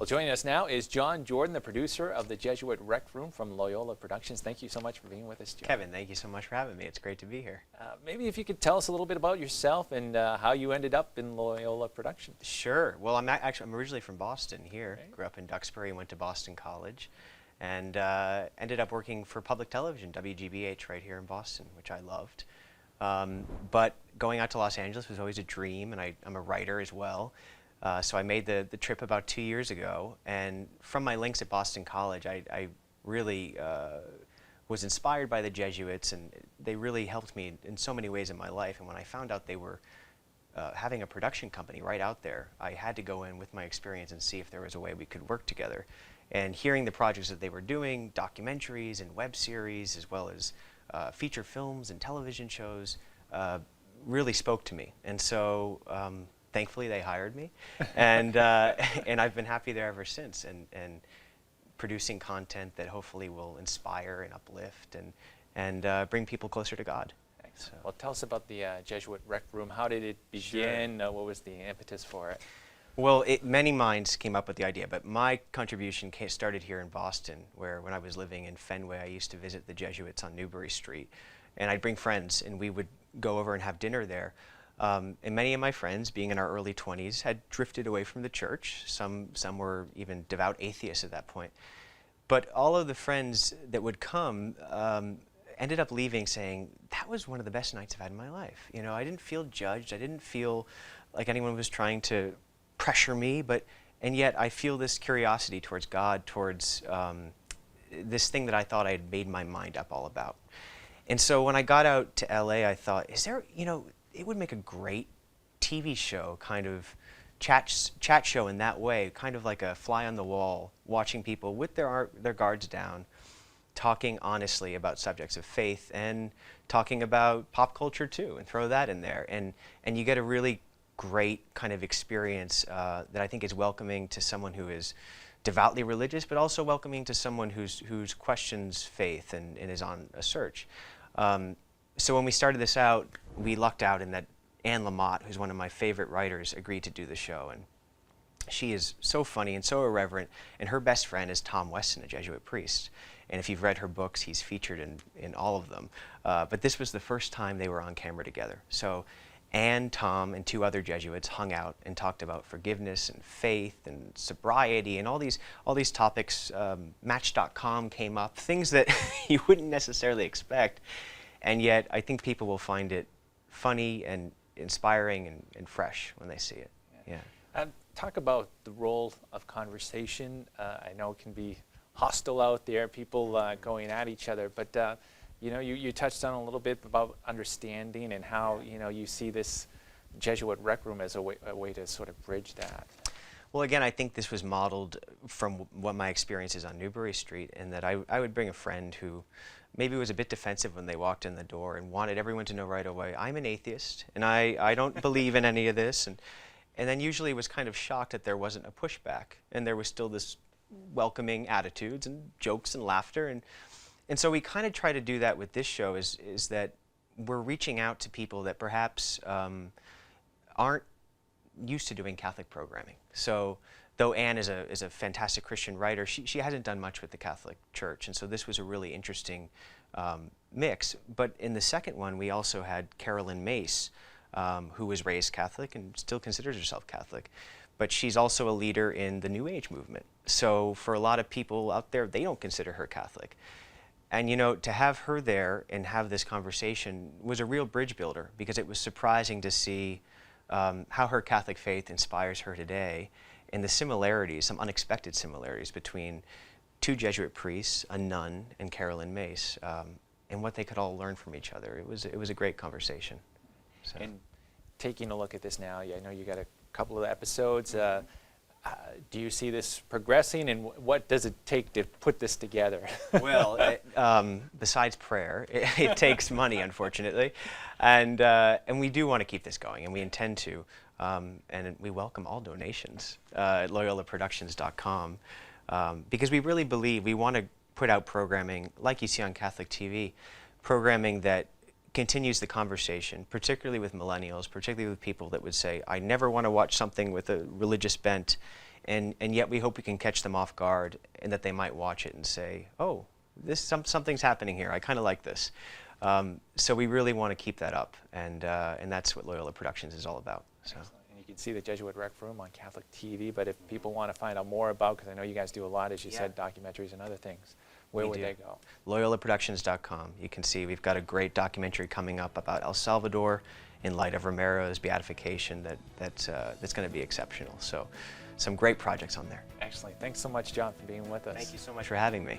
Well, joining us now is John Jordan, the producer of the Jesuit Rec Room from Loyola Productions. Thank you so much for being with us, John. Kevin, thank you so much for having me. It's great to be here. Maybe if you could tell us a little bit about yourself and how you ended up in Loyola Productions. Sure. Well, I'm originally from Boston here. Right. Grew up in Duxbury, went to Boston College, and ended up working for public television, WGBH, right here in Boston, which I loved. But going out to Los Angeles was always a dream, and I'm a writer as well. So I made the trip about 2 years ago, and from my links at Boston College, I really was inspired by the Jesuits, and they really helped me in so many ways in my life. And when I found out they were having a production company right out there, I had to go in with my experience and see if there was a way we could work together. And hearing the projects that they were doing, documentaries and web series, as well as feature films and television shows, really spoke to me. And so thankfully they hired me, and I've been happy there ever since, and producing content that hopefully will inspire and uplift and bring people closer to God. So. Well, tell us about the Jesuit Rec Room. How did it begin? Sure. What was the impetus for it? Well, many minds came up with the idea, but my contribution started here in Boston, where when I was living in Fenway, I used to visit the Jesuits on Newbury Street, and I'd bring friends, and we would go over and have dinner there. And many of my friends, being in our early 20s, had drifted away from the church. Some were even devout atheists at that point. But all of the friends that would come ended up leaving saying, that was one of the best nights I've had in my life. You know, I didn't feel judged. I didn't feel like anyone was trying to pressure me, and yet I feel this curiosity towards God, towards this thing that I thought I had made my mind up all about. And so when I got out to LA, I thought, is there, it would make a great TV show, kind of chat show in that way, kind of like a fly on the wall, watching people with their guards down, talking honestly about subjects of faith and talking about pop culture too, and throw that in there. And you get a really great kind of experience that I think is welcoming to someone who is devoutly religious, but also welcoming to someone who's questions faith and is on a search. So when we started this out, we lucked out in that Anne Lamott, who's one of my favorite writers, agreed to do the show. And she is so funny and so irreverent, and her best friend is Tom Weston, a Jesuit priest. And if you've read her books, he's featured in all of them. But this was the first time they were on camera together. So Anne, Tom, and two other Jesuits hung out and talked about forgiveness and faith and sobriety and all these topics. Match.com came up, things that you wouldn't necessarily expect. And yet, I think people will find it funny and inspiring and fresh when they see it. Yeah. Talk about the role of conversation. I know it can be hostile out there, people going at each other, but you touched on a little bit about understanding and how you see this Jesuit Rec Room as a way to sort of bridge that. Well, again, I think this was modeled from what my experience is on Newbury Street, and that I would bring a friend who maybe was a bit defensive when they walked in the door and wanted everyone to know right away, I'm an atheist, and I don't believe in any of this, and then usually was kind of shocked that there wasn't a pushback, and there was still this welcoming attitudes and jokes and laughter, and so we kind of try to do that with this show, is that we're reaching out to people that perhaps aren't used to doing Catholic programming. So though Anne is a fantastic Christian writer, she hasn't done much with the Catholic Church, and so this was a really interesting mix. But in the second one, we also had Carolyn Mace, who was raised Catholic and still considers herself Catholic, but she's also a leader in the New Age movement. So for a lot of people out there, they don't consider her Catholic. And to have her there and have this conversation was a real bridge builder, because it was surprising to see how her Catholic faith inspires her today, and the similarities, some unexpected similarities between two Jesuit priests, a nun, and Carolyn Mace, and what they could all learn from each other. It was a great conversation. So. And taking a look at this now, I know you got a couple of episodes. Do you see this progressing, and what does it take to put this together? Well, besides prayer, it takes money, unfortunately, and we do want to keep this going, and we intend to, and we welcome all donations at loyolaproductions.com, because we really believe we want to put out programming like you see on Catholic TV, programming that continues the conversation, particularly with millennials, particularly with people that would say, I never want to watch something with a religious bent. and yet we hope we can catch them off guard, and that they might watch it and say, oh, something's happening here. I kind of like this. So we really want to keep that up, and that's what Loyola Productions is all about. So. And you can see the Jesuit Rec Room on Catholic TV, but if people want to find out more about, because I know you guys do a lot, as you said, documentaries and other things, where would they go? LoyolaProductions.com. You can see we've got a great documentary coming up about El Salvador in light of Romero's beatification that's going to be exceptional. So some great projects on there. Excellent. Thanks so much, John, for being with us. Thank you so much for having me.